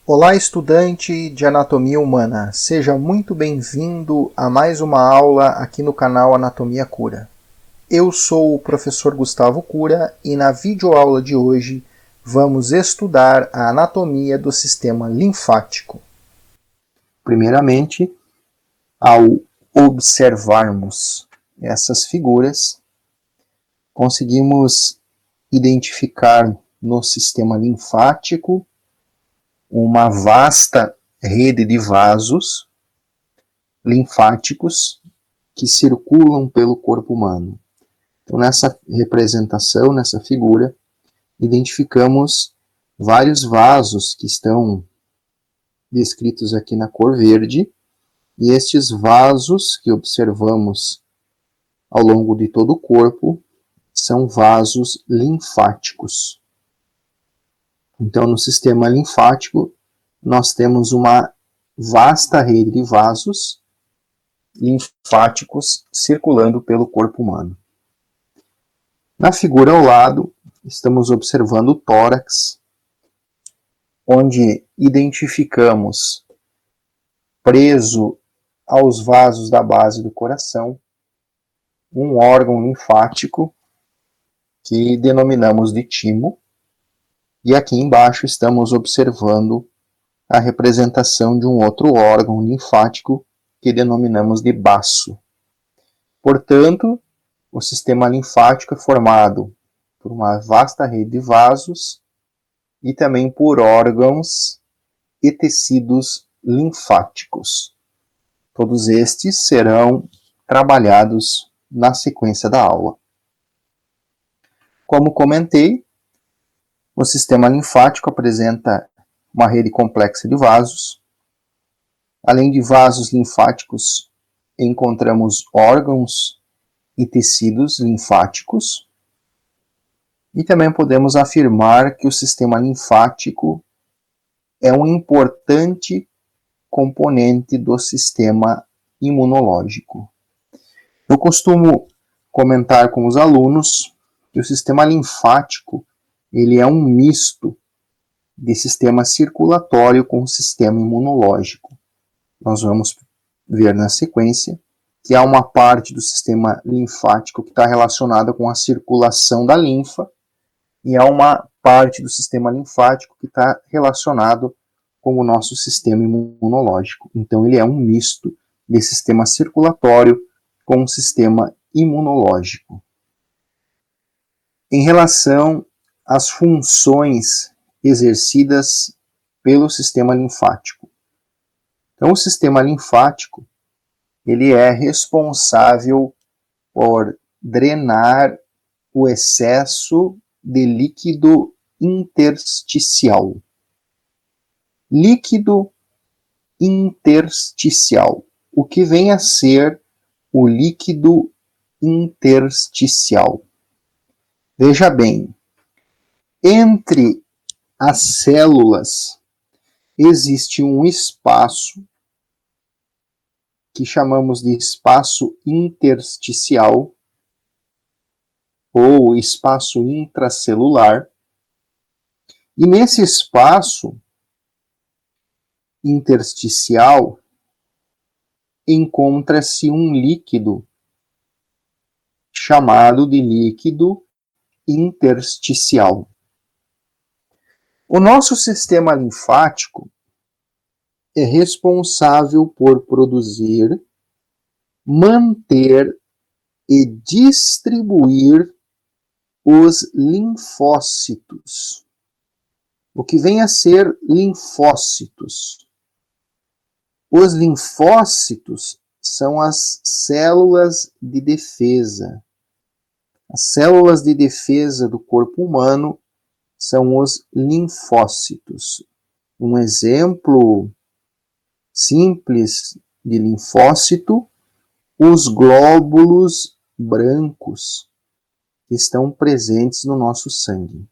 Olá, estudante de Anatomia Humana. Seja muito bem-vindo a mais uma aula aqui no canal Anatomia Cura. Eu sou o professor Gustavo Cura e na videoaula de hoje vamos estudar a anatomia do sistema linfático. Primeiramente, ao observarmos essas figuras, conseguimos identificar no sistema linfático uma vasta rede de vasos linfáticos que circulam pelo corpo humano. Então, nessa representação, nessa figura, identificamos vários vasos que estão descritos aqui na cor verde, e estes vasos que observamos ao longo de todo o corpo são vasos linfáticos. Então, no sistema linfático, nós temos uma vasta rede de vasos linfáticos circulando pelo corpo humano. Na figura ao lado, estamos observando o tórax, onde identificamos, preso aos vasos da base do coração, um órgão linfático que denominamos de timo, e aqui embaixo estamos observando a representação de um outro órgão linfático que denominamos de baço. Portanto, o sistema linfático é formado por uma vasta rede de vasos e também por órgãos e tecidos linfáticos. Todos estes serão trabalhados na sequência da aula. Como comentei, o sistema linfático apresenta uma rede complexa de vasos. Além de vasos linfáticos, encontramos órgãos e tecidos linfáticos. E também podemos afirmar que o sistema linfático é um importante componente do sistema imunológico. Eu costumo comentar com os alunos que o sistema linfático ele é um misto de sistema circulatório com o sistema imunológico. Nós vamos ver na sequência que há uma parte do sistema linfático que está relacionada com a circulação da linfa e há uma parte do sistema linfático que está relacionado com o nosso sistema imunológico. Então, ele é um misto de sistema circulatório com o sistema imunológico. Em relação às funções exercidas pelo sistema linfático. Então, o sistema linfático ele é responsável por drenar o excesso de líquido intersticial. Líquido intersticial. O que vem a ser o líquido intersticial? Veja bem, entre as células existe um espaço que chamamos de espaço intersticial ou espaço intracelular. E nesse espaço intersticial encontra-se um líquido chamado de líquido intersticial. O nosso sistema linfático é responsável por produzir, manter e distribuir os linfócitos. O que vem a ser linfócitos? Os linfócitos são as células de defesa. As células de defesa do corpo humano são os linfócitos. Um exemplo simples de linfócito, os glóbulos brancos que estão presentes no nosso sangue.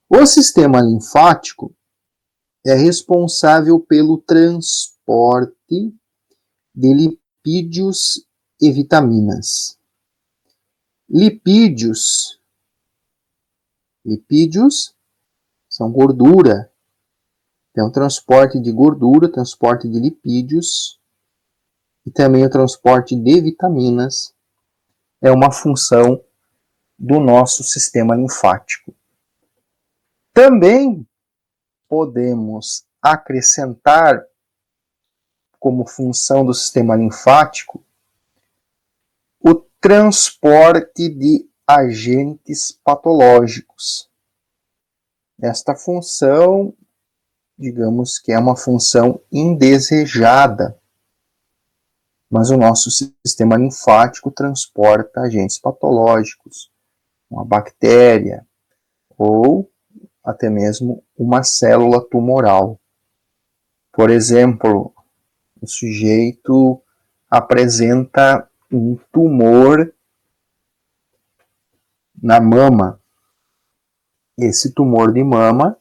O sistema linfático é responsável pelo transporte de lipídios e vitaminas. Lipídios são gordura Então, transporte de gordura, transporte de lipídios e também o transporte de vitaminas é uma função do nosso sistema linfático. Também podemos acrescentar como função do sistema linfático o transporte de agentes patológicos. Esta função, digamos que é uma função indesejada, mas o nosso sistema linfático transporta agentes patológicos, uma bactéria ou até mesmo uma célula tumoral. Por exemplo, o sujeito apresenta um tumor na mama. Esse tumor de mama,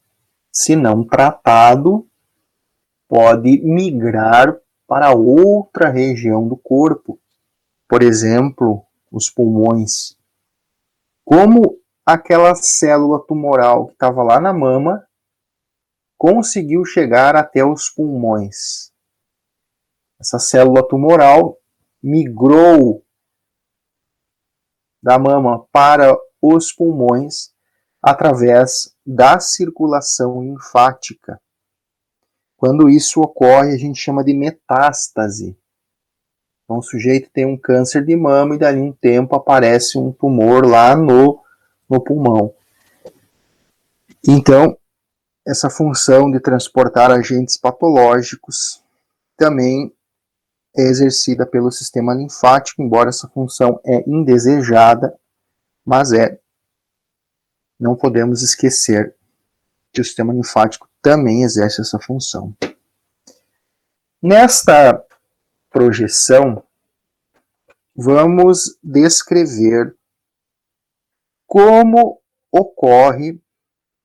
se não tratado, pode migrar para outra região do corpo. Por exemplo, os pulmões. Como aquela célula tumoral que estava lá na mama conseguiu chegar até os pulmões? Essa célula tumoral migrou da mama para os pulmões através da circulação linfática. Quando isso ocorre, a gente chama de metástase. Então, o sujeito tem um câncer de mama e dali um tempo aparece um tumor lá no pulmão. Então, essa função de transportar agentes patológicos também é exercida pelo sistema linfático, embora essa função é indesejada, mas não podemos esquecer que o sistema linfático também exerce essa função. Nesta projeção, vamos descrever como ocorre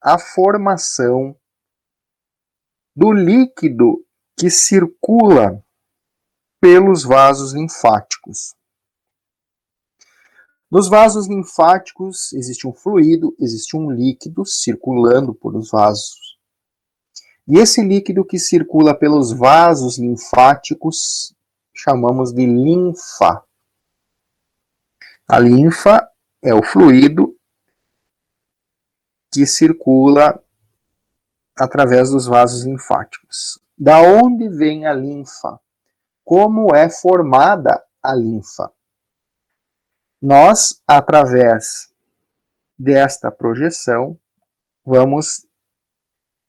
a formação do líquido que circula pelos vasos linfáticos. Nos vasos linfáticos existe um fluido, existe um líquido circulando por os vasos. E esse líquido que circula pelos vasos linfáticos chamamos de linfa. A linfa é o fluido que circula através dos vasos linfáticos. Da onde vem a linfa? Como é formada a linfa? Nós, através desta projeção, vamos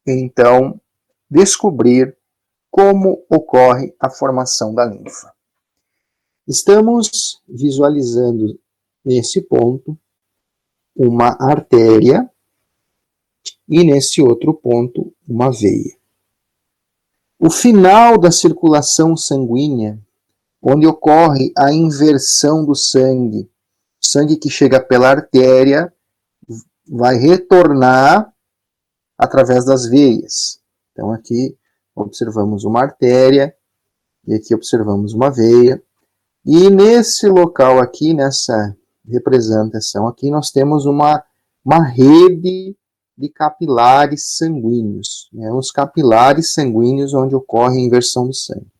então descobrir como ocorre a formação da linfa. Estamos visualizando nesse ponto uma artéria e nesse outro ponto uma veia. O final da circulação sanguínea, onde ocorre a inversão do sangue, o sangue que chega pela artéria vai retornar através das veias. Então aqui observamos uma artéria e aqui observamos uma veia. E nesse local aqui, nessa representação aqui, nós temos uma rede de capilares sanguíneos. Os capilares sanguíneos onde ocorre a inversão do sangue.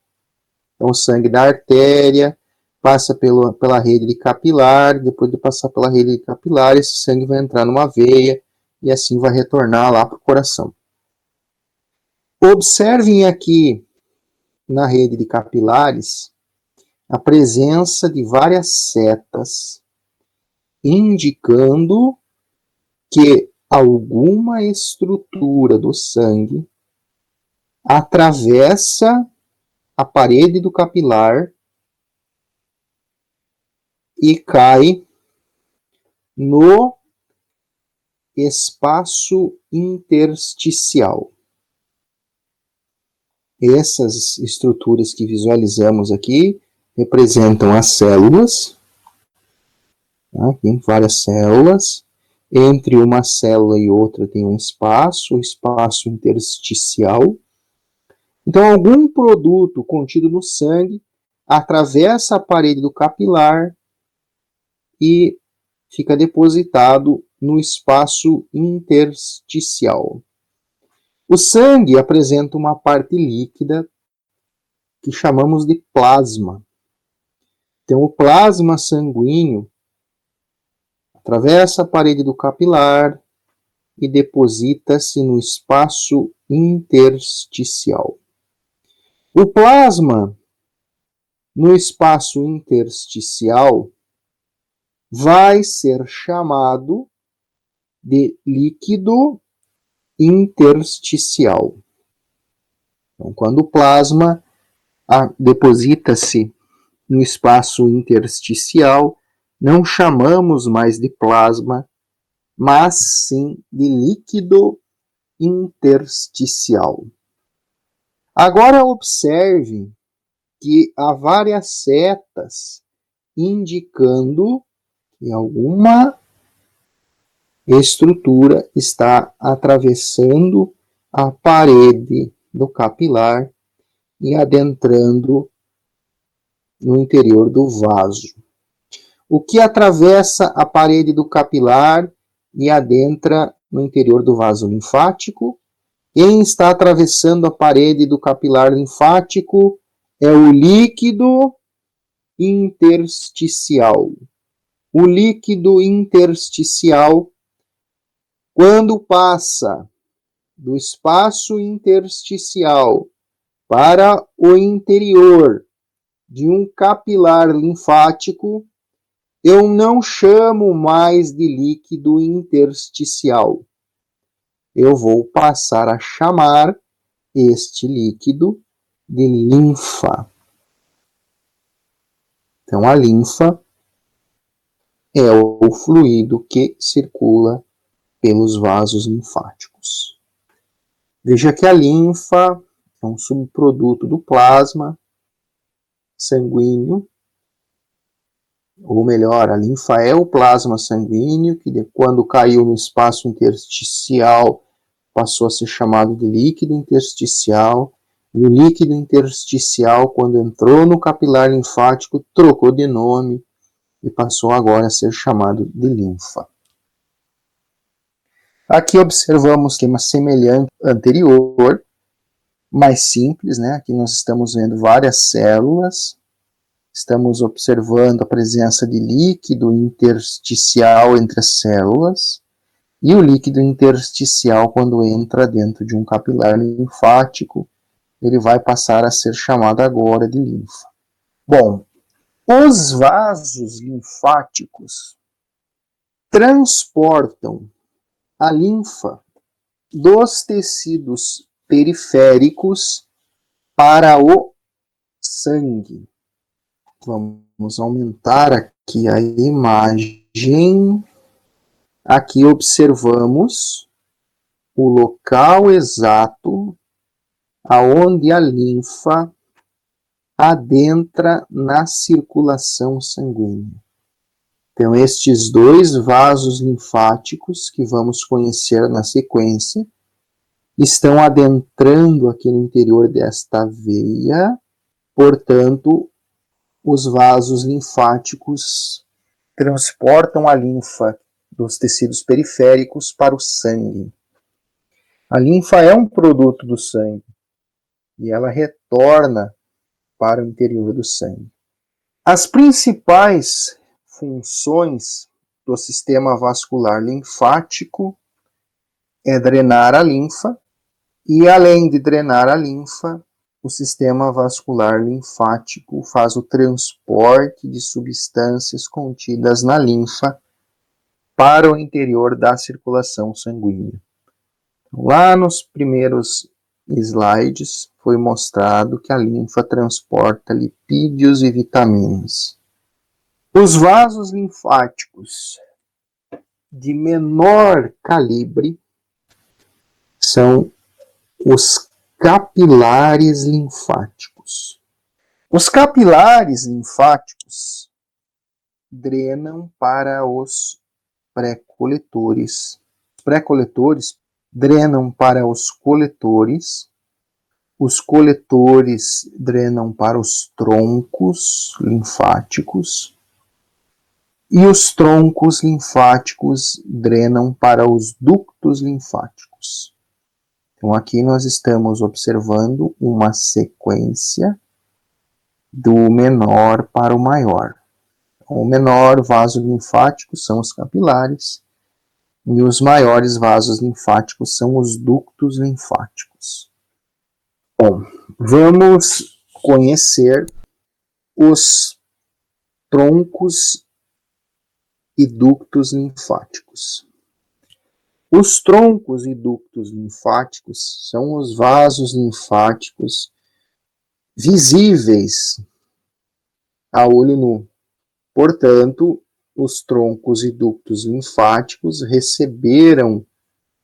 Então o sangue da artéria passa pela rede de capilar, depois de passar pela rede de capilar, esse sangue vai entrar numa veia e assim vai retornar lá para o coração. Observem aqui na rede de capilares a presença de várias setas indicando que alguma estrutura do sangue atravessa a parede do capilar e cai no espaço intersticial. Essas estruturas que visualizamos aqui representam as células. Tem várias células. Entre uma célula e outra tem um espaço, o espaço intersticial. Então, algum produto contido no sangue atravessa a parede do capilar e fica depositado no espaço intersticial. O sangue apresenta uma parte líquida que chamamos de plasma. Então, o plasma sanguíneo atravessa a parede do capilar e deposita-se no espaço intersticial. O plasma no espaço intersticial vai ser chamado de líquido intersticial. Então, quando o plasma deposita-se no espaço intersticial, não chamamos mais de plasma, mas sim de líquido intersticial. Agora observe que há várias setas indicando que alguma estrutura está atravessando a parede do capilar e adentrando no interior do vaso. O que atravessa a parede do capilar e adentra no interior do vaso linfático? Quem está atravessando a parede do capilar linfático é o líquido intersticial. O líquido intersticial, quando passa do espaço intersticial para o interior de um capilar linfático, eu não chamo mais de líquido intersticial. Eu vou passar a chamar este líquido de linfa. Então, a linfa é o fluido que circula pelos vasos linfáticos. Veja que a linfa é um subproduto do plasma sanguíneo, ou melhor, a linfa é o plasma sanguíneo, que quando caiu no espaço intersticial passou a ser chamado de líquido intersticial, e o líquido intersticial, quando entrou no capilar linfático, trocou de nome e passou agora a ser chamado de linfa. Aqui observamos esquema semelhante ao anterior, mais simples, né? Aqui nós estamos vendo várias células, estamos observando a presença de líquido intersticial entre as células, e o líquido intersticial, quando entra dentro de um capilar linfático, ele vai passar a ser chamado agora de linfa. Bom, os vasos linfáticos transportam a linfa dos tecidos periféricos para o sangue. Vamos aumentar aqui a imagem. Aqui observamos o local exato aonde a linfa adentra na circulação sanguínea. Então, estes dois vasos linfáticos que vamos conhecer na sequência estão adentrando aqui no interior desta veia, portanto, os vasos linfáticos transportam a linfa dos tecidos periféricos para o sangue. A linfa é um produto do sangue e ela retorna para o interior do sangue. As principais funções do sistema vascular linfático é drenar a linfa, e além de drenar a linfa, o sistema vascular linfático faz o transporte de substâncias contidas na linfa para o interior da circulação sanguínea. Lá nos primeiros slides foi mostrado que a linfa transporta lipídios e vitaminas. Os vasos linfáticos de menor calibre são os capilares linfáticos. Os capilares linfáticos drenam para os pré-coletores. Os pré-coletores drenam para os coletores drenam para os troncos linfáticos, e os troncos linfáticos drenam para os ductos linfáticos. Então, aqui nós estamos observando uma sequência do menor para o maior. O menor vaso linfático são os capilares e os maiores vasos linfáticos são os ductos linfáticos. Bom, vamos conhecer os troncos e ductos linfáticos. Os troncos e ductos linfáticos são os vasos linfáticos visíveis a olho nu. Portanto, os troncos e ductos linfáticos receberam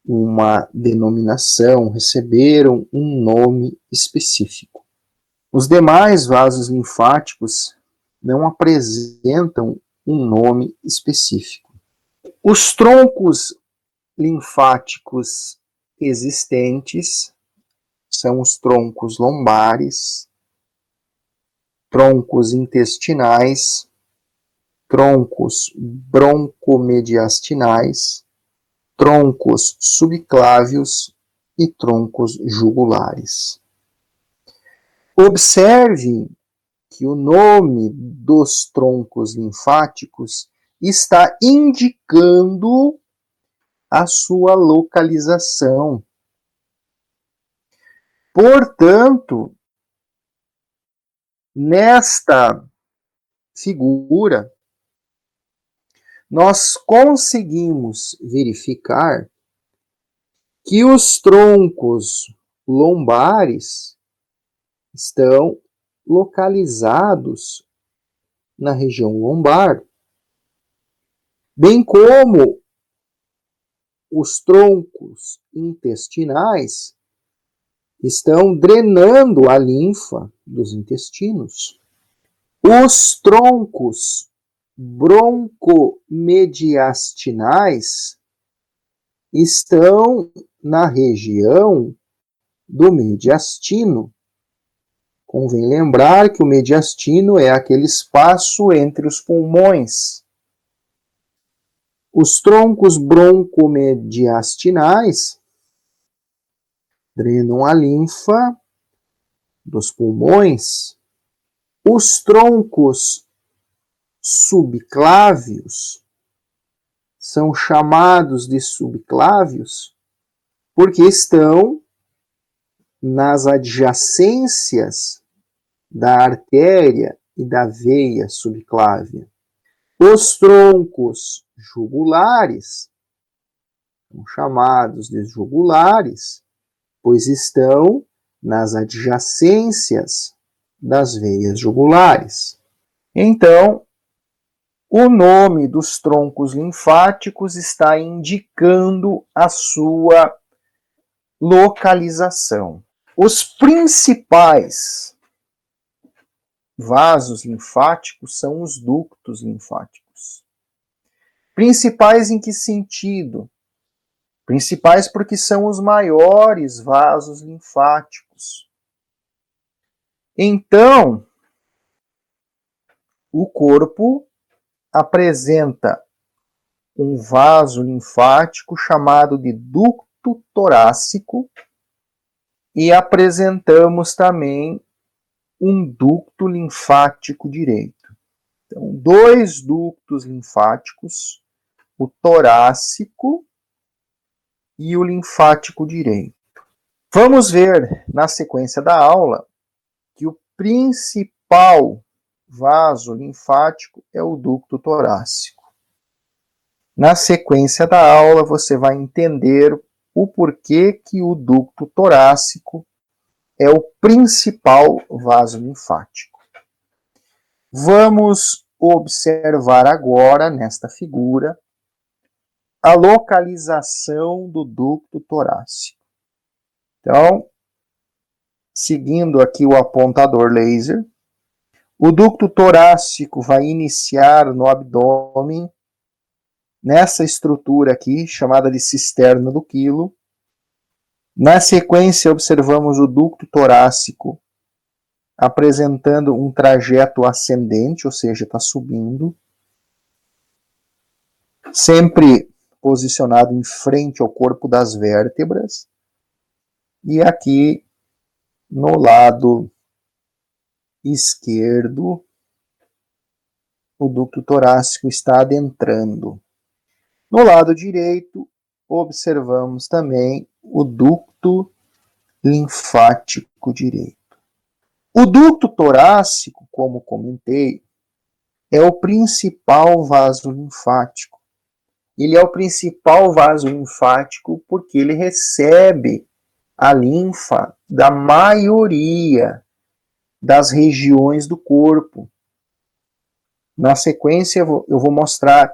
uma denominação, receberam um nome específico. Os demais vasos linfáticos não apresentam um nome específico. Os troncos linfáticos existentes são os troncos lombares, troncos intestinais, troncos broncomediastinais, troncos subclávios e troncos jugulares. Observe que o nome dos troncos linfáticos está indicando a sua localização. Portanto, nesta figura, nós conseguimos verificar que os troncos lombares estão localizados na região lombar, bem como os troncos intestinais estão drenando a linfa dos intestinos. Os troncos broncomediastinais estão na região do mediastino. Convém lembrar que o mediastino é aquele espaço entre os pulmões. Os troncos broncomediastinais drenam a linfa dos pulmões. Os troncos subclávios são chamados de subclávios porque estão nas adjacências da artéria e da veia subclávia. Os troncos jugulares são chamados de jugulares, pois estão nas adjacências das veias jugulares. Então, o nome dos troncos linfáticos está indicando a sua localização. Os principais vasos linfáticos são os ductos linfáticos. Principais em que sentido? Principais porque são os maiores vasos linfáticos. Então, o corpo apresenta um vaso linfático chamado de ducto torácico e apresentamos também um ducto linfático direito. Então, dois ductos linfáticos, o torácico e o linfático direito. Vamos ver na sequência da aula que o principal vaso linfático é o ducto torácico. Na sequência da aula você vai entender o porquê que o ducto torácico é o principal vaso linfático. Vamos observar agora, nesta figura, a localização do ducto torácico. Então, seguindo aqui o apontador laser, o ducto torácico vai iniciar no abdômen, nessa estrutura aqui, chamada de cisterna do quilo. Na sequência, observamos o ducto torácico apresentando um trajeto ascendente, ou seja, está subindo, sempre posicionado em frente ao corpo das vértebras. E aqui no lado esquerdo, o ducto torácico está adentrando. No lado direito, observamos também o ducto linfático direito. O ducto torácico, como comentei, é o principal vaso linfático. Ele é o principal vaso linfático porque ele recebe a linfa da maioria das regiões do corpo. Na sequência, eu vou mostrar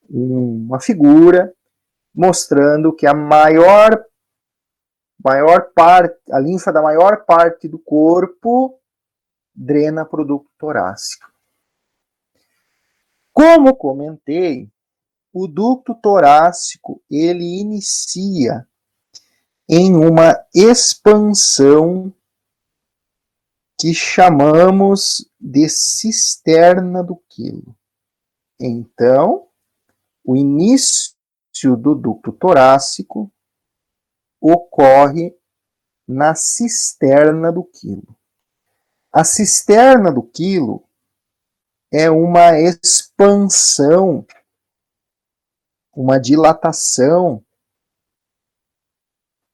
uma figura mostrando que a linfa da maior parte do corpo drena para o ducto torácico. Como comentei, o ducto torácico ele inicia em uma expansão que chamamos de cisterna do quilo. Então, o início do ducto torácico ocorre na cisterna do quilo. A cisterna do quilo é uma expansão, uma dilatação,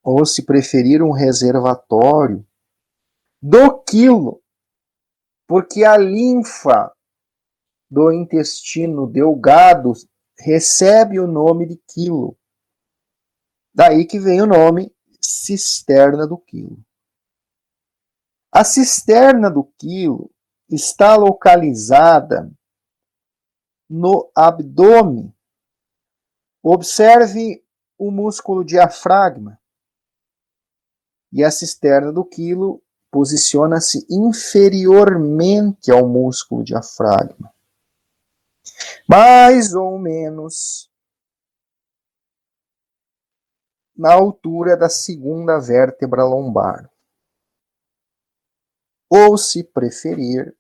ou se preferir, um reservatório do quilo, porque a linfa do intestino delgado recebe o nome de quilo. Daí que vem o nome cisterna do quilo. A cisterna do quilo está localizada no abdômen. Observe o músculo diafragma. E a cisterna do quilo posiciona-se inferiormente ao músculo diafragma. Mais ou menos na altura da segunda vértebra lombar. Ou, se preferir,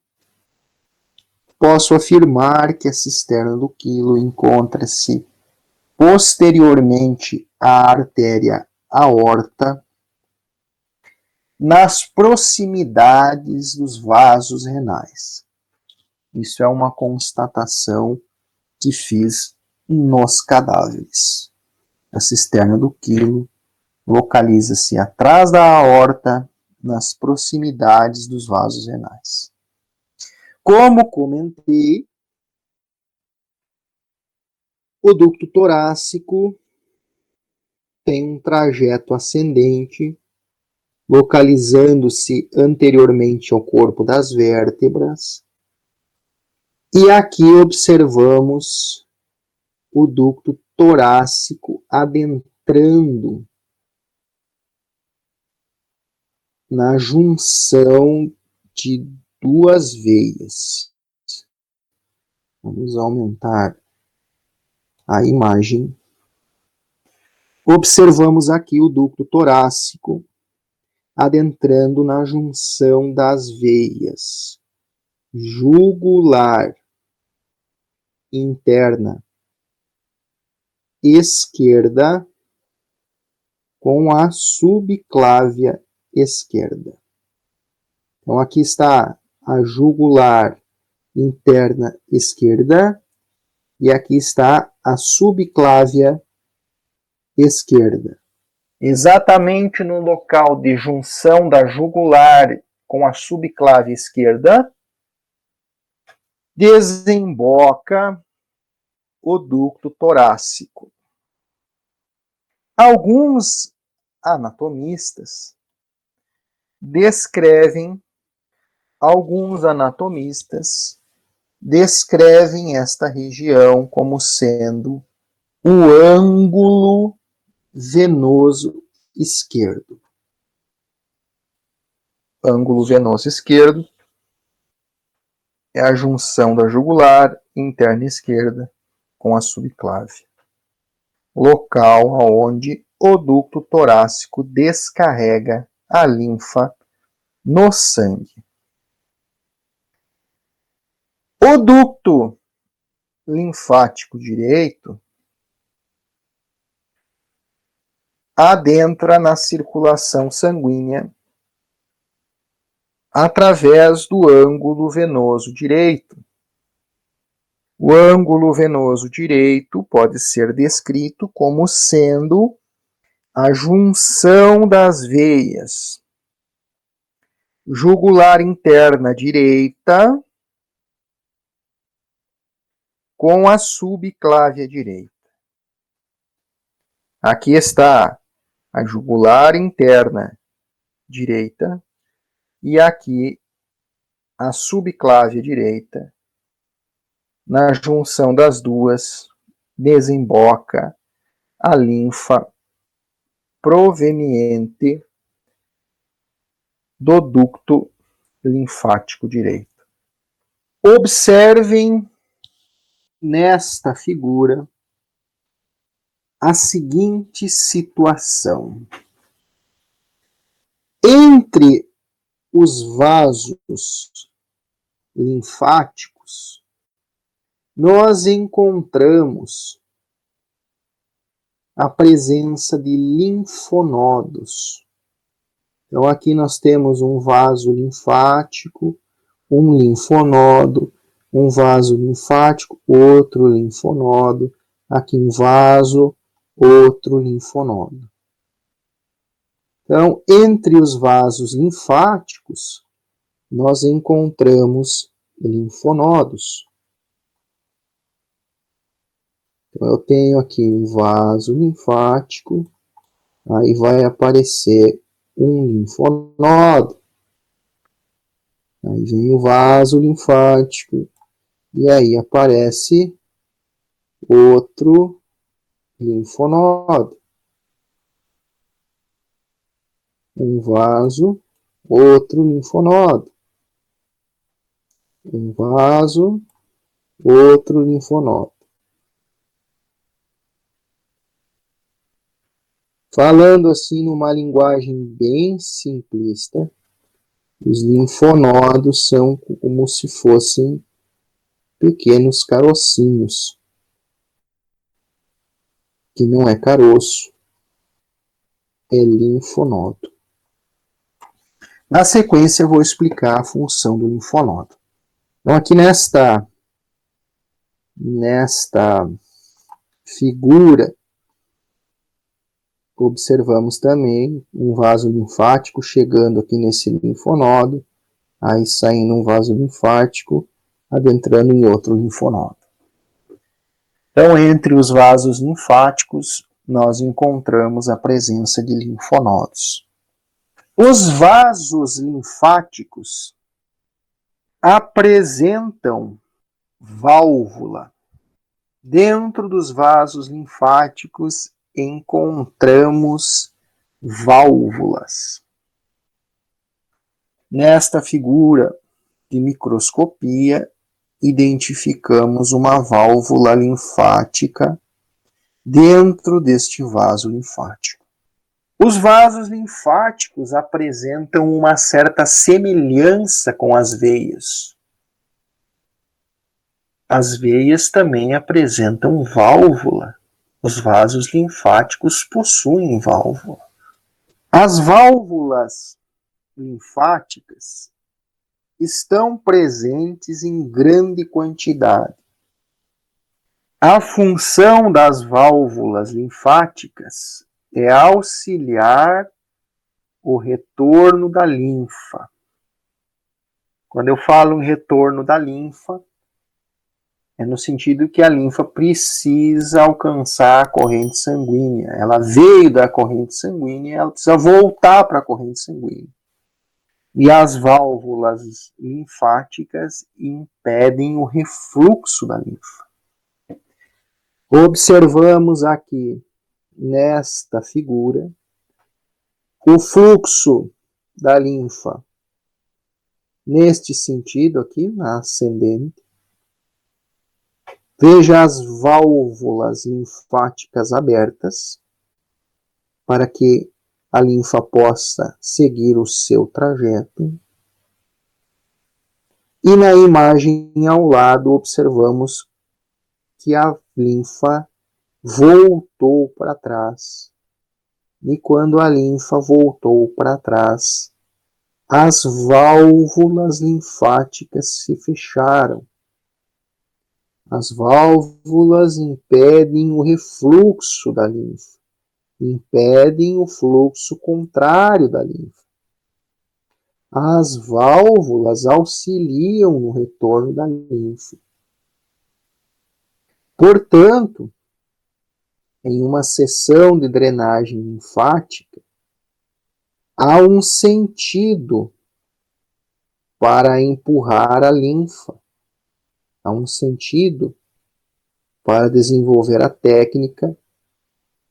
posso afirmar que a cisterna do quilo encontra-se posteriormente à artéria aorta, nas proximidades dos vasos renais. Isso é uma constatação que fiz nos cadáveres. A cisterna do quilo localiza-se atrás da aorta, nas proximidades dos vasos renais. Como comentei, o ducto torácico tem um trajeto ascendente, localizando-se anteriormente ao corpo das vértebras. E aqui observamos o ducto torácico adentrando na junção de duas veias. Vamos aumentar a imagem. Observamos aqui o ducto torácico adentrando na junção das veias jugular interna esquerda com a subclávia esquerda. Então, aqui está a jugular interna esquerda e aqui está a subclávia esquerda. Exatamente no local de junção da jugular com a subclávia esquerda, desemboca o ducto torácico. Alguns anatomistas descrevem esta região como sendo o ângulo venoso esquerdo. Ângulo venoso esquerdo é a junção da jugular interna esquerda com a subclávia. Local onde o ducto torácico descarrega a linfa no sangue. O ducto linfático direito adentra na circulação sanguínea através do ângulo venoso direito. O ângulo venoso direito pode ser descrito como sendo a junção das veias jugular interna direita com a subclávia direita. Aqui está a jugular interna direita e aqui a subclávia direita. Na junção das duas, desemboca a linfa proveniente do ducto linfático direito. Observem nesta figura a seguinte situação. Entre os vasos linfáticos, nós encontramos a presença de linfonodos. Então, aqui nós temos um vaso linfático, um linfonodo, um vaso linfático, outro linfonodo, aqui um vaso, outro linfonodo. Então, entre os vasos linfáticos, nós encontramos linfonodos. Então, eu tenho aqui um vaso linfático, aí vai aparecer um linfonodo. Aí vem o vaso linfático, e aí aparece outro linfonodo. Um vaso, outro linfonodo. Um vaso, outro linfonodo. Falando assim numa linguagem bem simplista, os linfonodos são como se fossem pequenos carocinhos, que não é caroço, é linfonodo. Na sequência, eu vou explicar a função do linfonodo. Então, aqui nesta figura, observamos também um vaso linfático chegando aqui nesse linfonodo, aí saindo um vaso linfático, adentrando em outro linfonodo. Então, entre os vasos linfáticos, nós encontramos a presença de linfonodos. Os vasos linfáticos apresentam válvula. Dentro dos vasos linfáticos encontramos válvulas. Nesta figura de microscopia, identificamos uma válvula linfática dentro deste vaso linfático. Os vasos linfáticos apresentam uma certa semelhança com as veias. As veias também apresentam válvula. Os vasos linfáticos possuem válvula. As válvulas linfáticas estão presentes em grande quantidade. A função das válvulas linfáticas é auxiliar o retorno da linfa. Quando eu falo em retorno da linfa, é no sentido que a linfa precisa alcançar a corrente sanguínea. Ela veio da corrente sanguínea, ela precisa voltar para a corrente sanguínea. E as válvulas linfáticas impedem o refluxo da linfa. Observamos aqui, nesta figura, o fluxo da linfa neste sentido aqui, na ascendente. Veja as válvulas linfáticas abertas para que a linfa possa seguir o seu trajeto. E na imagem ao lado observamos que a linfa voltou para trás E quando a linfa voltou para trás, as válvulas linfáticas se fecharam. As válvulas impedem o refluxo da linfa, impedem o fluxo contrário da linfa. As válvulas auxiliam no retorno da linfa. Portanto, em uma sessão de drenagem linfática, há um sentido para empurrar a linfa, há um sentido para desenvolver a técnica.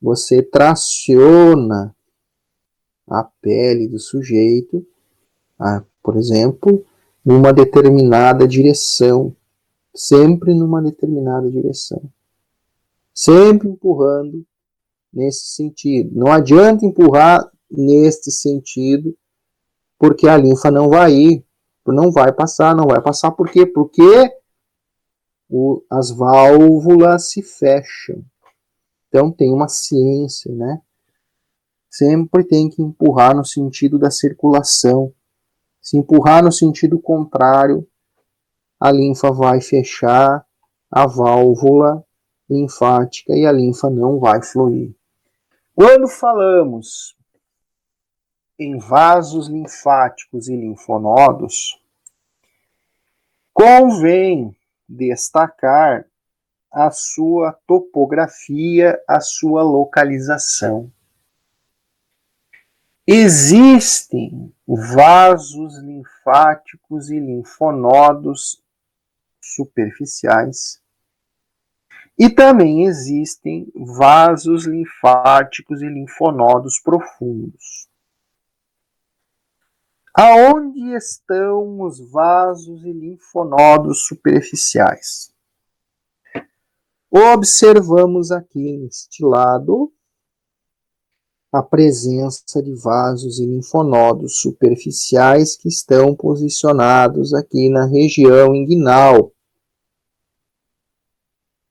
Você traciona a pele do sujeito, por exemplo, numa determinada direção, sempre numa determinada direção, sempre empurrando nesse sentido. Não adianta empurrar neste sentido, porque a linfa não vai ir, não vai passar por quê? Porque as válvulas se fecham. Então tem uma ciência, né? Sempre tem que empurrar no sentido da circulação. Se empurrar no sentido contrário, a linfa vai fechar a válvula linfática e a linfa não vai fluir. Quando falamos em vasos linfáticos e linfonodos, convém destacar a sua topografia, a sua localização. Existem vasos linfáticos e linfonodos superficiais e também existem vasos linfáticos e linfonodos profundos. Aonde estão os vasos e linfonodos superficiais? Observamos aqui neste lado a presença de vasos e linfonodos superficiais que estão posicionados aqui na região inguinal.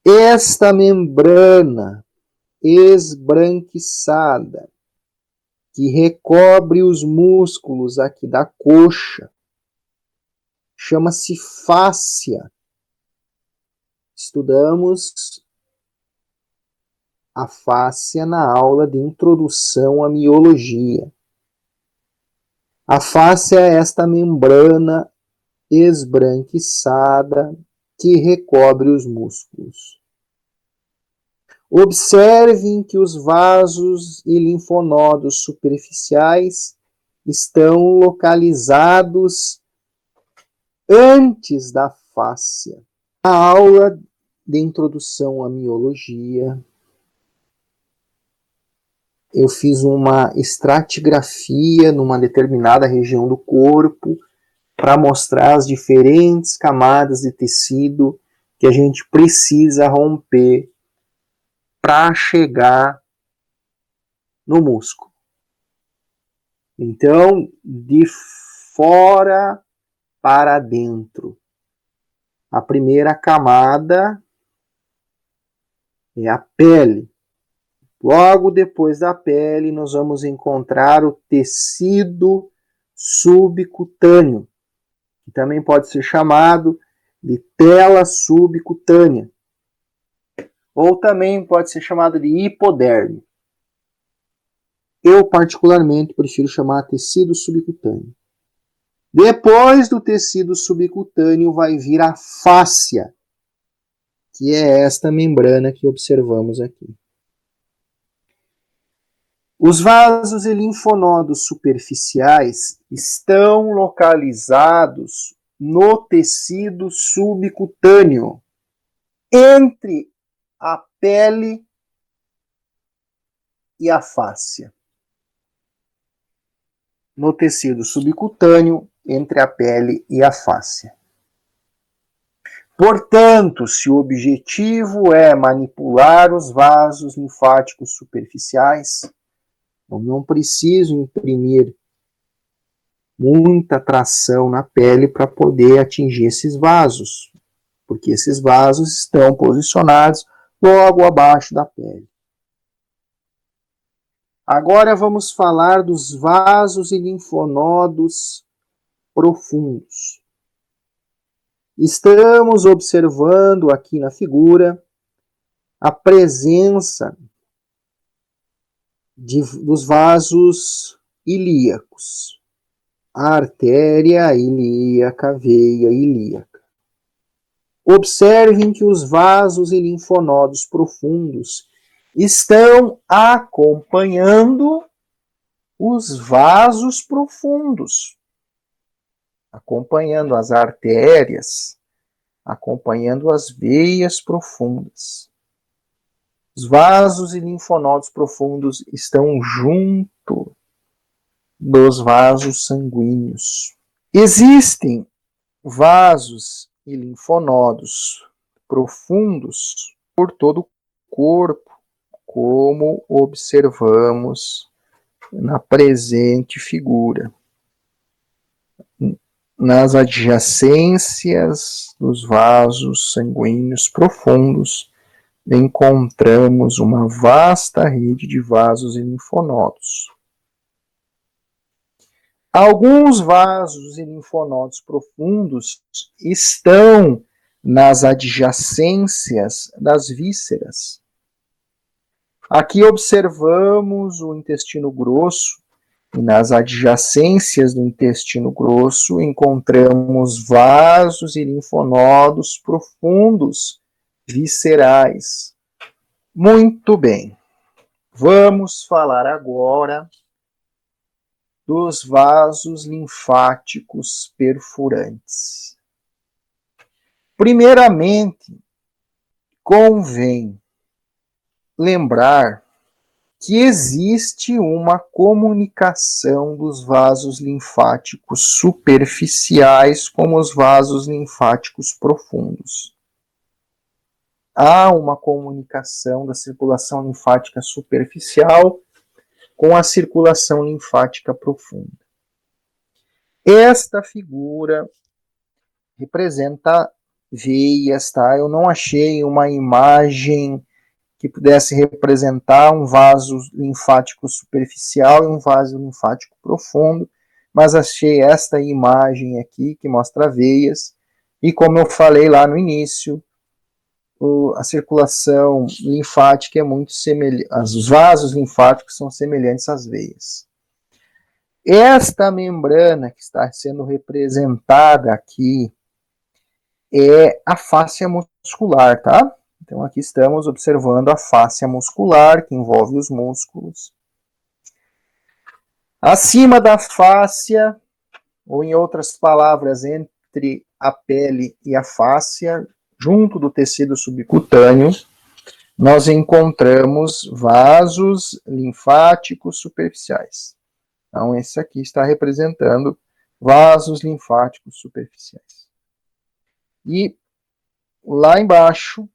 Esta membrana esbranquiçada que recobre os músculos aqui da coxa chama-se fáscia. Estudamos a fáscia na aula de introdução à miologia. A fáscia é esta membrana esbranquiçada que recobre os músculos. Observem que os vasos e linfonodos superficiais estão localizados antes da fáscia. Na aula de introdução à miologia, eu fiz uma estratigrafia numa determinada região do corpo para mostrar as diferentes camadas de tecido que a gente precisa romper para chegar no músculo. Então, de fora para dentro. A primeira camada é a pele. Logo depois da pele, nós vamos encontrar o tecido subcutâneo, que também pode ser chamado de tela subcutânea, ou também pode ser chamado de hipoderme. Eu, particularmente, prefiro chamar tecido subcutâneo. Depois do tecido subcutâneo vai vir a fáscia, que é esta membrana que observamos aqui. Os vasos e linfonodos superficiais estão localizados no tecido subcutâneo, entre a pele e a fáscia. No tecido subcutâneo, entre a pele e a fáscia. Portanto, se o objetivo é manipular os vasos linfáticos superficiais, eu não preciso imprimir muita tração na pele para poder atingir esses vasos, porque esses vasos estão posicionados logo abaixo da pele. Agora vamos falar dos vasos e linfonodos profundos. Estamos observando aqui na figura a presença dos vasos ilíacos. A artéria ilíaca, veia ilíaca. Observem que os vasos e linfonodos profundos estão acompanhando os vasos profundos, acompanhando as artérias, acompanhando as veias profundas. Os vasos e linfonodos profundos estão junto dos vasos sanguíneos. Existem vasos e linfonodos profundos por todo o corpo, como observamos na presente figura. Nas adjacências dos vasos sanguíneos profundos, encontramos uma vasta rede de vasos e linfonodos. Alguns vasos e linfonodos profundos estão nas adjacências das vísceras. Aqui observamos o intestino grosso, e nas adjacências do intestino grosso encontramos vasos e linfonodos profundos, viscerais. Muito bem. Vamos falar agora dos vasos linfáticos perfurantes. Primeiramente, convém lembrar que existe uma comunicação dos vasos linfáticos superficiais com os vasos linfáticos profundos. Há uma comunicação da circulação linfática superficial com a circulação linfática profunda. Esta figura representa veias, tá? Eu não achei uma imagem que pudesse representar um vaso linfático superficial e um vaso linfático profundo, mas achei esta imagem aqui que mostra veias, e como eu falei lá no início, a circulação linfática é muito semelhante, os vasos linfáticos são semelhantes às veias. Esta membrana que está sendo representada aqui é a fáscia muscular, tá? Então aqui estamos observando a fáscia muscular, que envolve os músculos. Acima da fáscia, ou em outras palavras, entre a pele e a fáscia, junto do tecido subcutâneo, nós encontramos vasos linfáticos superficiais. Então, esse aqui está representando vasos linfáticos superficiais. E lá embaixo,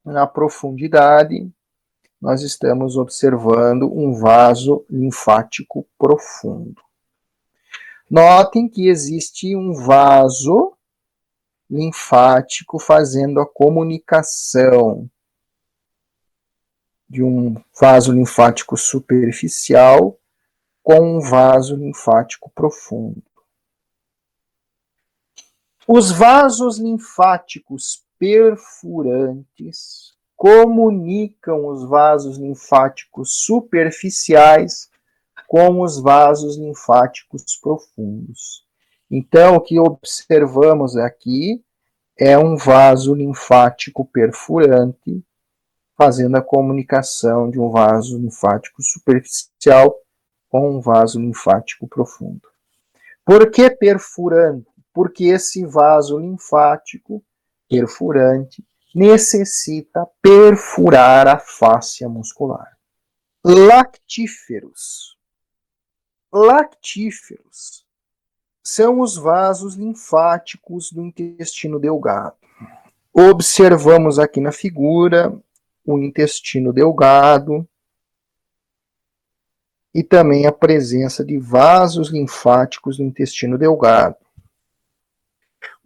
na profundidade, nós estamos observando um vaso linfático profundo. Notem que existe um vaso linfático fazendo a comunicação de um vaso linfático superficial com um vaso linfático profundo. Os vasos linfáticos perfurantes comunicam os vasos linfáticos superficiais com os vasos linfáticos profundos. Então, o que observamos aqui é um vaso linfático perfurante fazendo a comunicação de um vaso linfático superficial com um vaso linfático profundo. Por que perfurante? Porque esse vaso linfático perfurante necessita perfurar a fáscia muscular. Lactíferos. Lactíferos são os vasos linfáticos do intestino delgado. Observamos aqui na figura o intestino delgado e também a presença de vasos linfáticos do intestino delgado.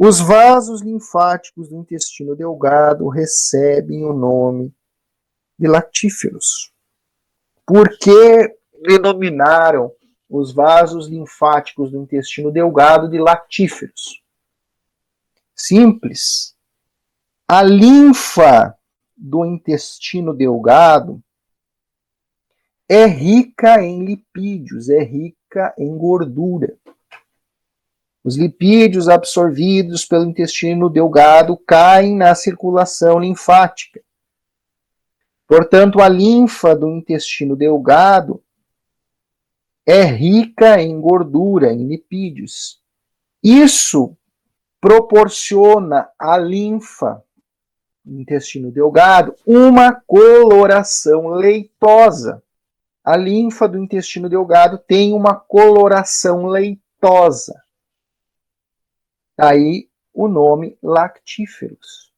Os vasos linfáticos do intestino delgado recebem o nome de lactíferos. Por que denominaram os vasos linfáticos do intestino delgado de lactíferos. Simples. A linfa do intestino delgado é rica em lipídios, é rica em gordura. Os lipídios absorvidos pelo intestino delgado caem na circulação linfática. Portanto, a linfa do intestino delgado é rica em gordura, em lipídios. Isso proporciona à linfa do intestino delgado uma coloração leitosa. A linfa do intestino delgado tem uma coloração leitosa. Aí o nome lactíferos.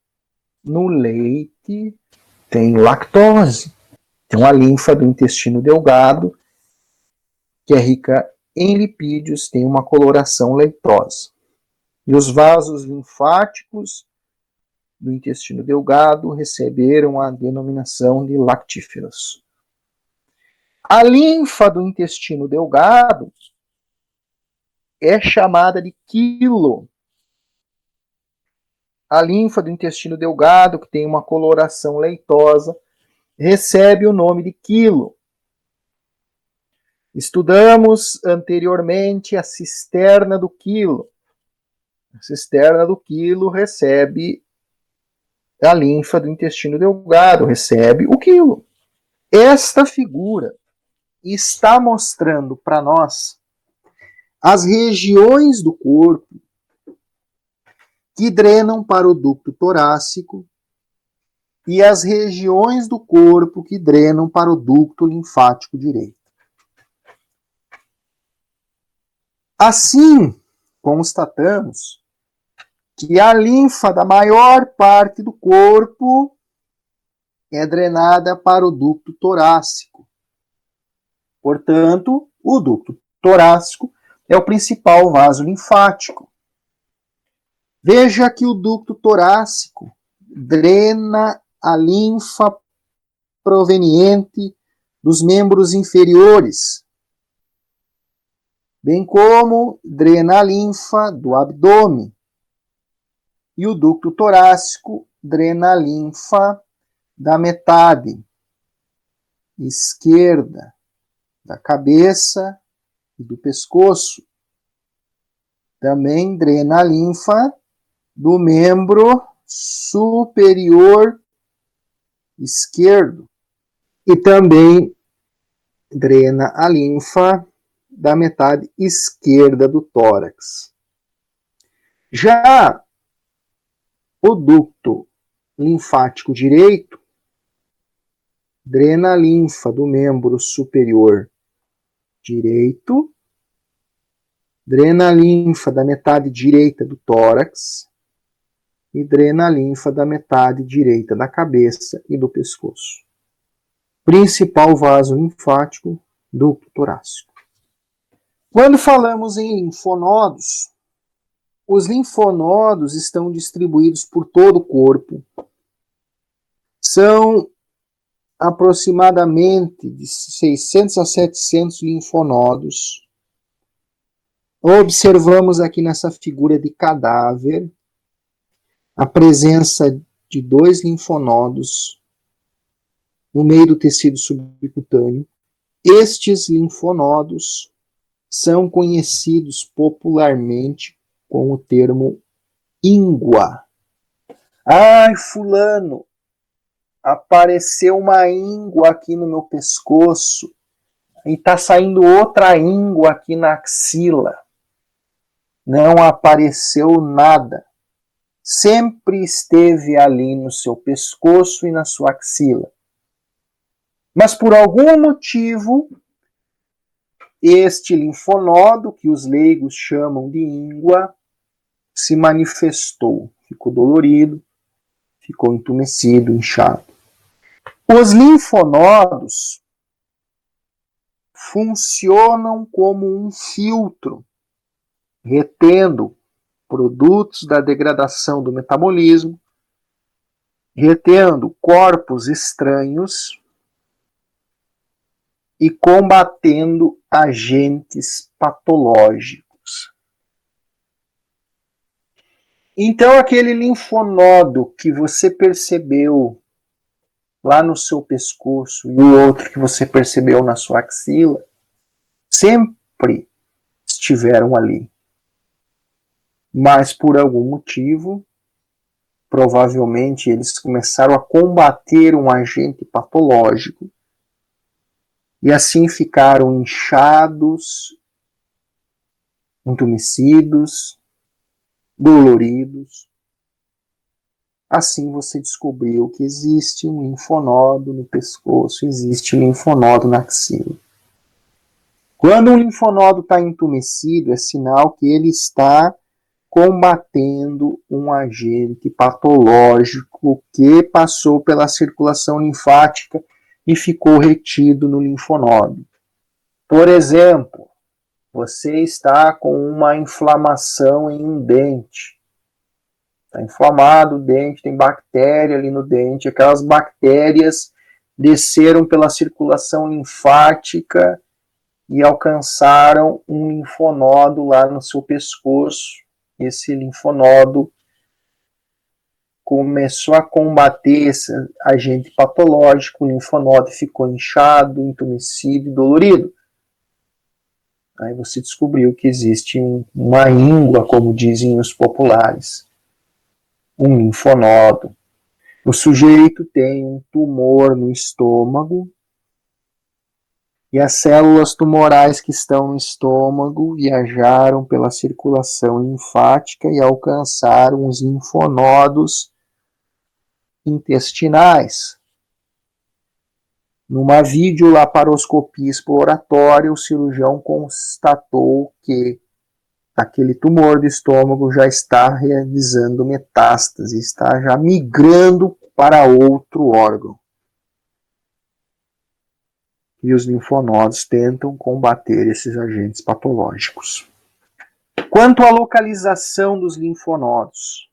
No leite tem lactose. Então a linfa do intestino delgado, que é rica em lipídios, tem uma coloração leitosa. E os vasos linfáticos do intestino delgado receberam a denominação de lactíferos. A linfa do intestino delgado é chamada de quilo. A linfa do intestino delgado, que tem uma coloração leitosa, recebe o nome de quilo. Estudamos anteriormente a cisterna do quilo. A cisterna do quilo recebe a linfa do intestino delgado, recebe o quilo. Esta figura está mostrando para nós as regiões do corpo que drenam para o ducto torácico e as regiões do corpo que drenam para o ducto linfático direito. Assim, constatamos que a linfa da maior parte do corpo é drenada para o ducto torácico. Portanto, o ducto torácico é o principal vaso linfático. Veja que o ducto torácico drena a linfa proveniente dos membros inferiores, bem como drena a linfa do abdômen. E o ducto torácico drena a linfa da metade esquerda da cabeça e do pescoço. Também drena a linfa do membro superior esquerdo. E também drena a linfa da metade esquerda do tórax. Já o ducto linfático direito drena a linfa do membro superior direito, drena a linfa da metade direita do tórax e drena a linfa da metade direita da cabeça e do pescoço. Principal vaso linfático, ducto torácico. Quando falamos em linfonodos, os linfonodos estão distribuídos por todo o corpo. São aproximadamente de 600 a 700 linfonodos. Observamos aqui nessa figura de cadáver a presença de 2 linfonodos no meio do tecido subcutâneo. Estes linfonodos são conhecidos popularmente com o termo íngua. Ai, fulano, apareceu uma íngua aqui no meu pescoço e está saindo outra íngua aqui na axila. Não apareceu nada. Sempre esteve ali no seu pescoço e na sua axila. Mas por algum motivo, este linfonodo, que os leigos chamam de íngua, se manifestou. Ficou dolorido, ficou entumecido, inchado. Os linfonodos funcionam como um filtro, retendo produtos da degradação do metabolismo, retendo corpos estranhos e combatendo agentes patológicos. Então, aquele linfonodo que você percebeu lá no seu pescoço e o outro que você percebeu na sua axila, sempre estiveram ali. Mas por algum motivo, provavelmente eles começaram a combater um agente patológico e assim ficaram inchados, entumecidos, doloridos. Assim você descobriu que existe um linfonodo no pescoço, existe um linfonodo na axila. Quando um linfonodo está entumecido, é sinal que ele está combatendo um agente patológico que passou pela circulação linfática e ficou retido no linfonodo. Por exemplo, você está com uma inflamação em um dente. Está inflamado o dente, tem bactéria ali no dente. Aquelas bactérias desceram pela circulação linfática e alcançaram um linfonodo lá no seu pescoço. Esse linfonodo começou a combater esse agente patológico, o linfonodo ficou inchado, entumecido e dolorido. Aí você descobriu que existe uma íngua, como dizem os populares, um linfonodo. O sujeito tem um tumor no estômago e as células tumorais que estão no estômago viajaram pela circulação linfática e alcançaram os linfonodos intestinais. Numa videolaparoscopia exploratória, o cirurgião constatou que aquele tumor do estômago já está realizando metástase, está já migrando para outro órgão. E os linfonodos tentam combater esses agentes patológicos. Quanto à localização dos linfonodos,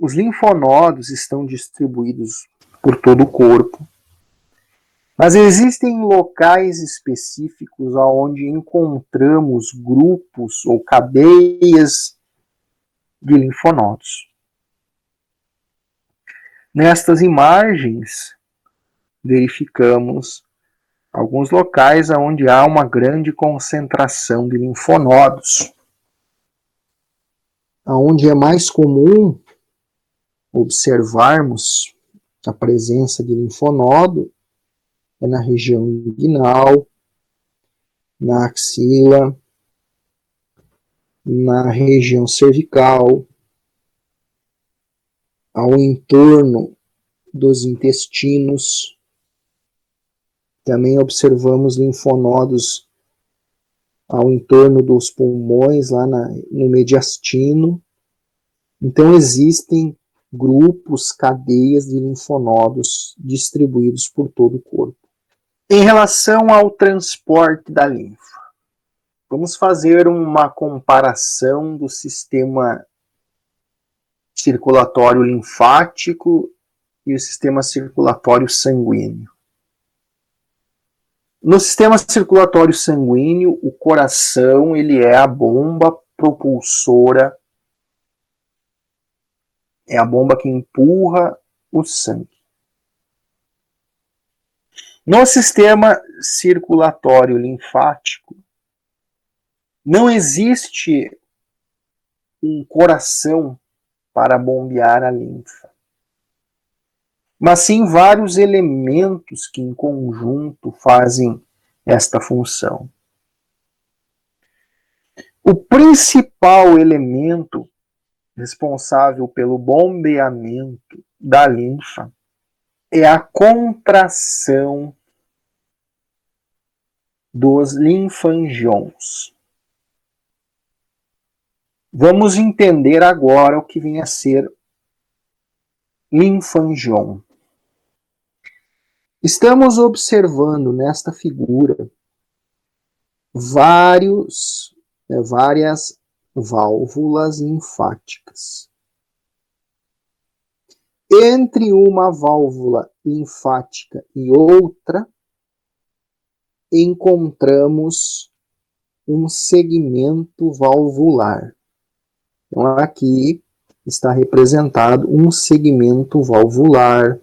os linfonodos estão distribuídos por todo o corpo, mas existem locais específicos onde encontramos grupos ou cadeias de linfonodos. Nestas imagens, verificamos alguns locais onde há uma grande concentração de linfonodos. Onde é mais comum observarmos a presença de linfonodo é na região inguinal, na axila, na região cervical, ao entorno dos intestinos. Também observamos linfonodos ao entorno dos pulmões, lá no mediastino. Então existem grupos, cadeias de linfonodos distribuídos por todo o corpo. Em relação ao transporte da linfa, vamos fazer uma comparação do sistema circulatório linfático e o sistema circulatório sanguíneo. No sistema circulatório sanguíneo, o coração ele é a bomba propulsora, é a bomba que empurra o sangue. No sistema circulatório linfático, não existe um coração para bombear a linfa, mas sim vários elementos que em conjunto fazem esta função. O principal elemento responsável pelo bombeamento da linfa é a contração dos linfangions. Vamos entender agora o que vem a ser linfangion. Estamos observando nesta figura várias válvulas linfáticas. Entre uma válvula linfática e outra, encontramos um segmento valvular. Então, aqui está representado um segmento valvular.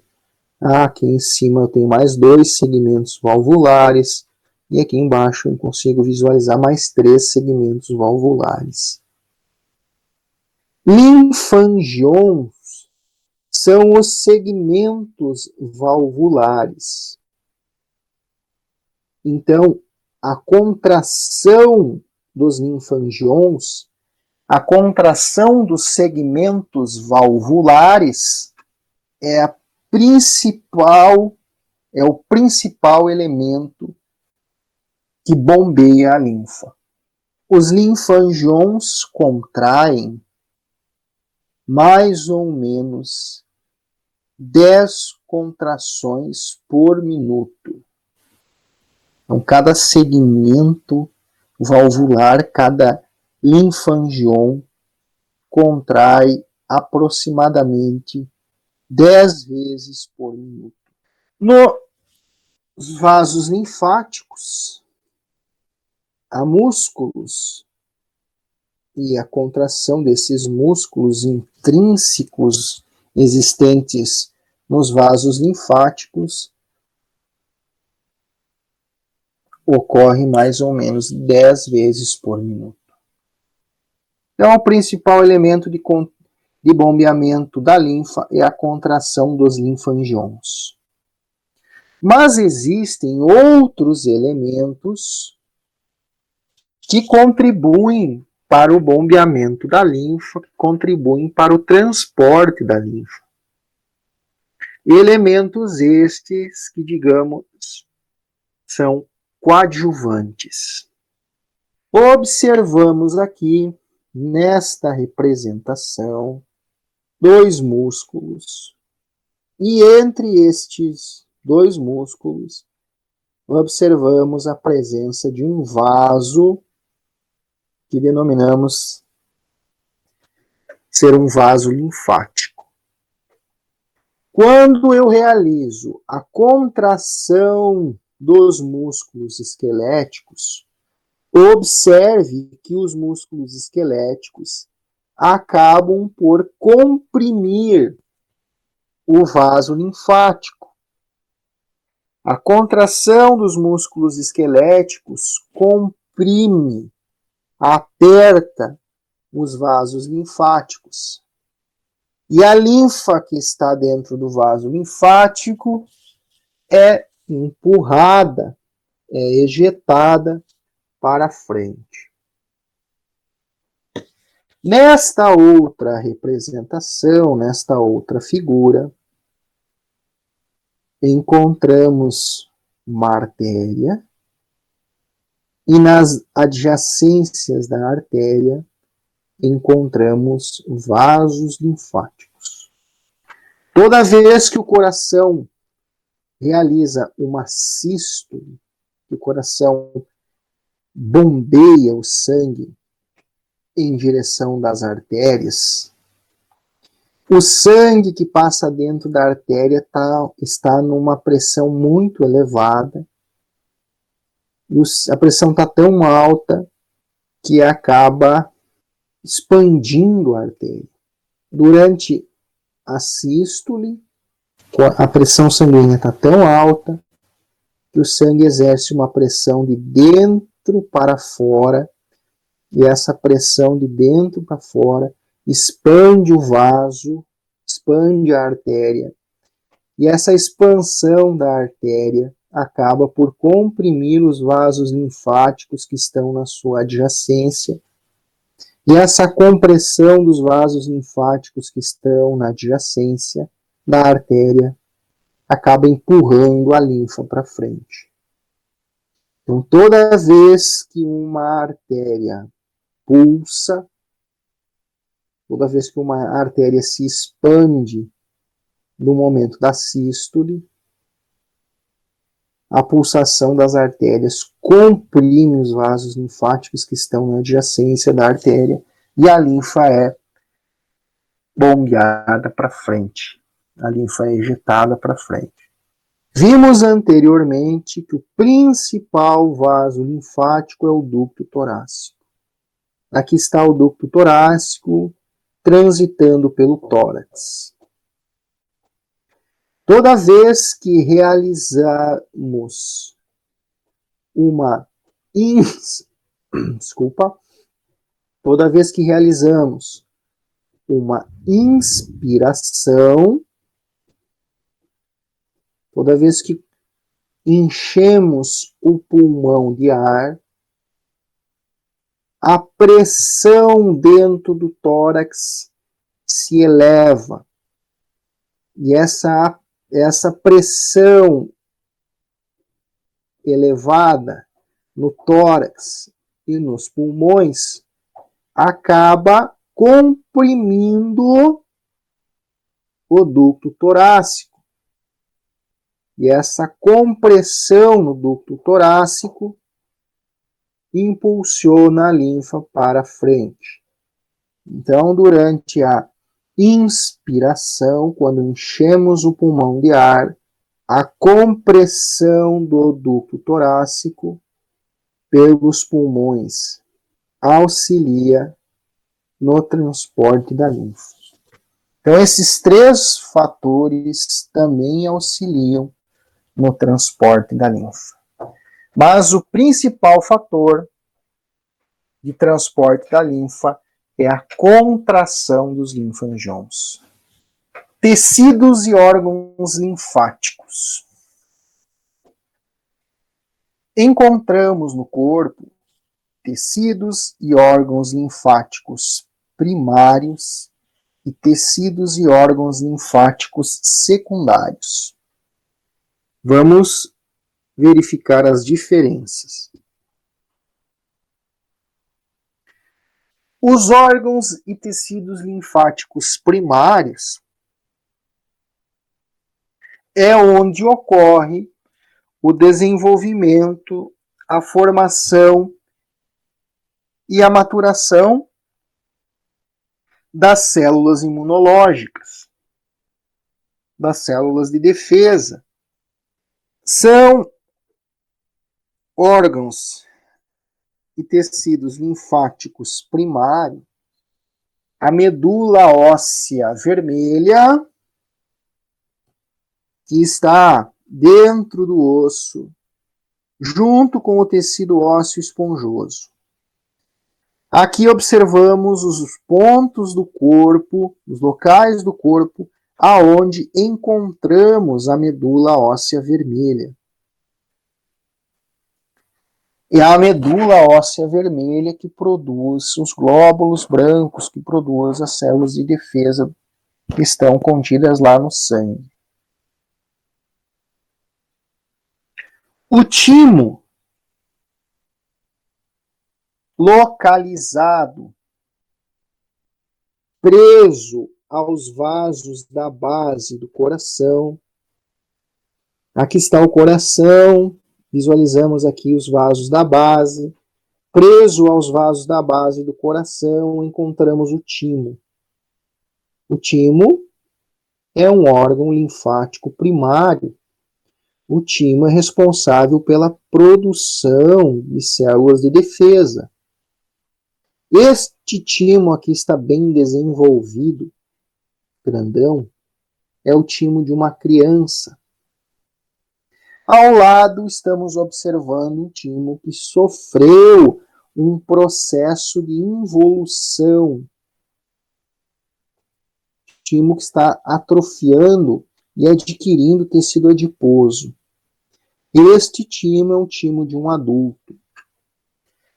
Aqui em cima eu tenho mais 2 segmentos valvulares. E aqui embaixo eu consigo visualizar mais 3 segmentos valvulares. Linfangions são os segmentos valvulares. Então, a contração dos linfangions, a contração dos segmentos valvulares é o principal elemento que bombeia a linfa. Os linfangions contraem mais ou menos 10 contrações por minuto. Então, cada segmento valvular, cada linfangion contrai aproximadamente 10 vezes por minuto. Nos vasos linfáticos, há músculos e a contração desses músculos intrínsecos existentes nos vasos linfáticos ocorre mais ou menos 10 vezes por minuto. Então, o principal elemento de bombeamento da linfa é a contração dos linfangions. Mas existem outros elementos que contribuem para o bombeamento da linfa, que contribuem para o transporte da linfa. Elementos estes que, digamos, são coadjuvantes. Observamos aqui, nesta representação, 2 músculos, e entre estes 2 músculos, observamos a presença de um vaso que denominamos ser um vaso linfático. Quando eu realizo a contração dos músculos esqueléticos, observe que os músculos esqueléticos acabam por comprimir o vaso linfático. A contração dos músculos esqueléticos comprime, aperta os vasos linfáticos. E a linfa que está dentro do vaso linfático é empurrada, é ejetada para frente. Nesta outra representação, nesta outra figura, encontramos uma artéria e nas adjacências da artéria encontramos vasos linfáticos. Toda vez que o coração realiza uma sístole, que o coração bombeia o sangue em direção das artérias, o sangue que passa dentro da artéria está numa pressão muito elevada. A pressão está tão alta que acaba expandindo a artéria. Durante a sístole, a pressão sanguínea está tão alta que o sangue exerce uma pressão de dentro para fora, e essa pressão de dentro para fora expande o vaso, expande a artéria, e essa expansão da artéria acaba por comprimir os vasos linfáticos que estão na sua adjacência, e essa compressão dos vasos linfáticos que estão na adjacência da artéria acaba empurrando a linfa para frente. Então, toda vez que uma artéria pulsa, toda vez que uma artéria se expande no momento da sístole, a pulsação das artérias comprime os vasos linfáticos que estão na adjacência da artéria e a linfa é bombeada para frente. A linfa é ejetada para frente. Vimos anteriormente que o principal vaso linfático é o ducto torácico. Aqui está o ducto torácico transitando pelo tórax. Toda vez que realizamos toda vez que realizamos uma inspiração, toda vez que enchemos o pulmão de ar, a pressão dentro do tórax se eleva. E essa pressão elevada no tórax e nos pulmões acaba comprimindo o ducto torácico. E essa compressão no ducto torácico impulsiona a linfa para frente. Então, durante a inspiração, quando enchemos o pulmão de ar, a compressão do ducto torácico pelos pulmões auxilia no transporte da linfa. Então, esses três fatores também auxiliam no transporte da linfa. Mas o principal fator de transporte da linfa é a contração dos linfangiomos. Tecidos e órgãos linfáticos. Encontramos no corpo tecidos e órgãos linfáticos primários e tecidos e órgãos linfáticos secundários. Vamos verificar as diferenças. Os órgãos e tecidos linfáticos primários é onde ocorre o desenvolvimento, a formação e a maturação das células imunológicas, das células de defesa. São órgãos e tecidos linfáticos primários, a medula óssea vermelha, que está dentro do osso, junto com o tecido ósseo esponjoso. Aqui observamos os pontos do corpo, os locais do corpo, aonde encontramos a medula óssea vermelha. É a medula óssea vermelha que produz os glóbulos brancos, que produz as células de defesa que estão contidas lá no sangue. O timo, localizado, preso aos vasos da base do coração. Aqui está o coração, visualizamos aqui os vasos da base. Preso aos vasos da base do coração, encontramos o timo. O timo é um órgão linfático primário. O timo é responsável pela produção de células de defesa. Este timo aqui está bem desenvolvido, grandão, é o timo de uma criança. Ao lado estamos observando um timo que sofreu um processo de involução. Timo que está atrofiando e adquirindo tecido adiposo. Este timo é um timo de um adulto.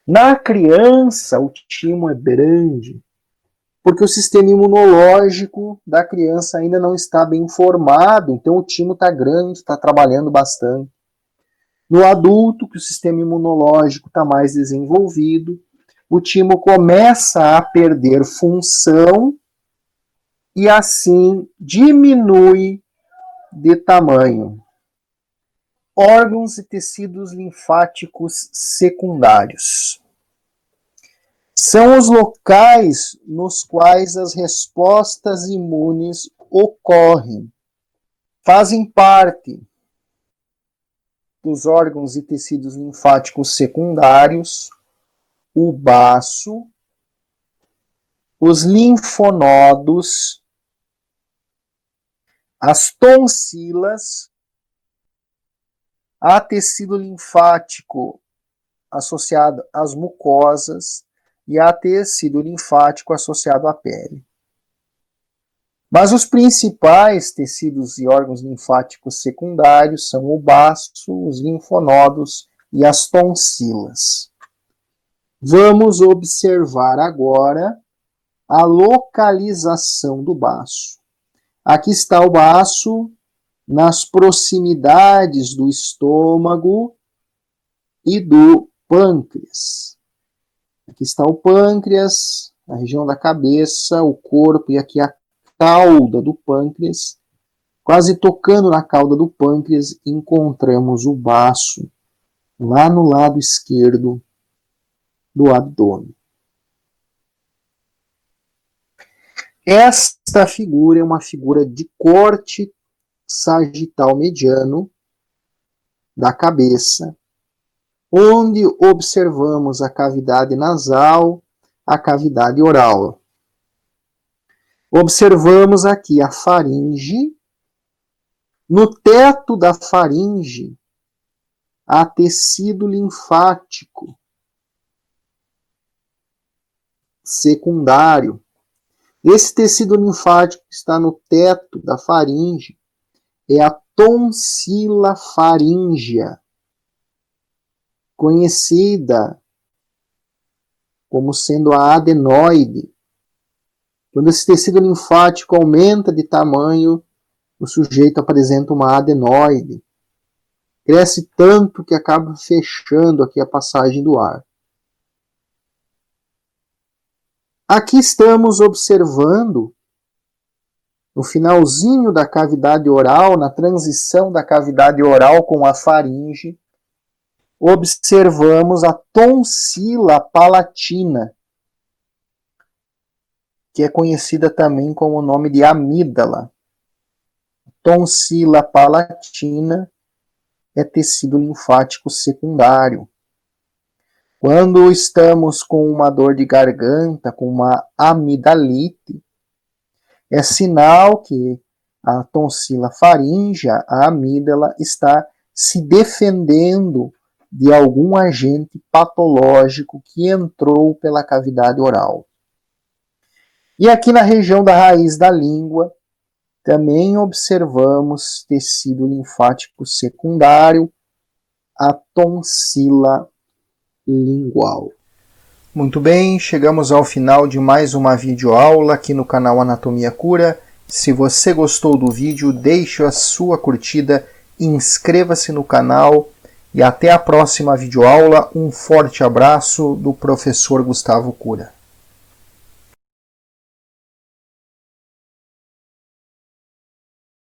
Na criança, o timo é grande, porque o sistema imunológico da criança ainda não está bem formado, então o timo está grande, está trabalhando bastante. No adulto, que o sistema imunológico está mais desenvolvido, o timo começa a perder função e assim diminui de tamanho. Órgãos e tecidos linfáticos secundários. São os locais nos quais as respostas imunes ocorrem. Fazem parte dos órgãos e tecidos linfáticos secundários, o baço, os linfonodos, as tonsilas, há tecido linfático associado às mucosas e há tecido linfático associado à pele. Mas os principais tecidos e órgãos linfáticos secundários são o baço, os linfonodos e as tonsilas. Vamos observar agora a localização do baço. Aqui está o baço nas proximidades do estômago e do pâncreas. Aqui está o pâncreas, a região da cabeça, o corpo e aqui a cauda do pâncreas. Quase tocando na cauda do pâncreas, encontramos o baço lá no lado esquerdo do abdômen. Esta figura é uma figura de corte sagital mediano da cabeça, onde observamos a cavidade nasal, a cavidade oral. Observamos aqui a faringe. No teto da faringe há tecido linfático secundário. Esse tecido linfático que está no teto da faringe é a tonsila faríngea, conhecida como sendo a adenoide. Quando esse tecido linfático aumenta de tamanho, o sujeito apresenta uma adenoide. Cresce tanto que acaba fechando aqui a passagem do ar. Aqui estamos observando, no finalzinho da cavidade oral, na transição da cavidade oral com a faringe, observamos a tonsila palatina, que é conhecida também com o nome de amígdala. Tonsila palatina é tecido linfático secundário. Quando estamos com uma dor de garganta, com uma amidalite, é sinal que a tonsila faríngea, a amígdala, está se defendendo de algum agente patológico que entrou pela cavidade oral. E aqui na região da raiz da língua, também observamos tecido linfático secundário, a tonsila lingual. Muito bem, chegamos ao final de mais uma videoaula aqui no canal Anatomia Cura. Se você gostou do vídeo, deixe a sua curtida, inscreva-se no canal e até a próxima videoaula. Um forte abraço do professor Gustavo Cura.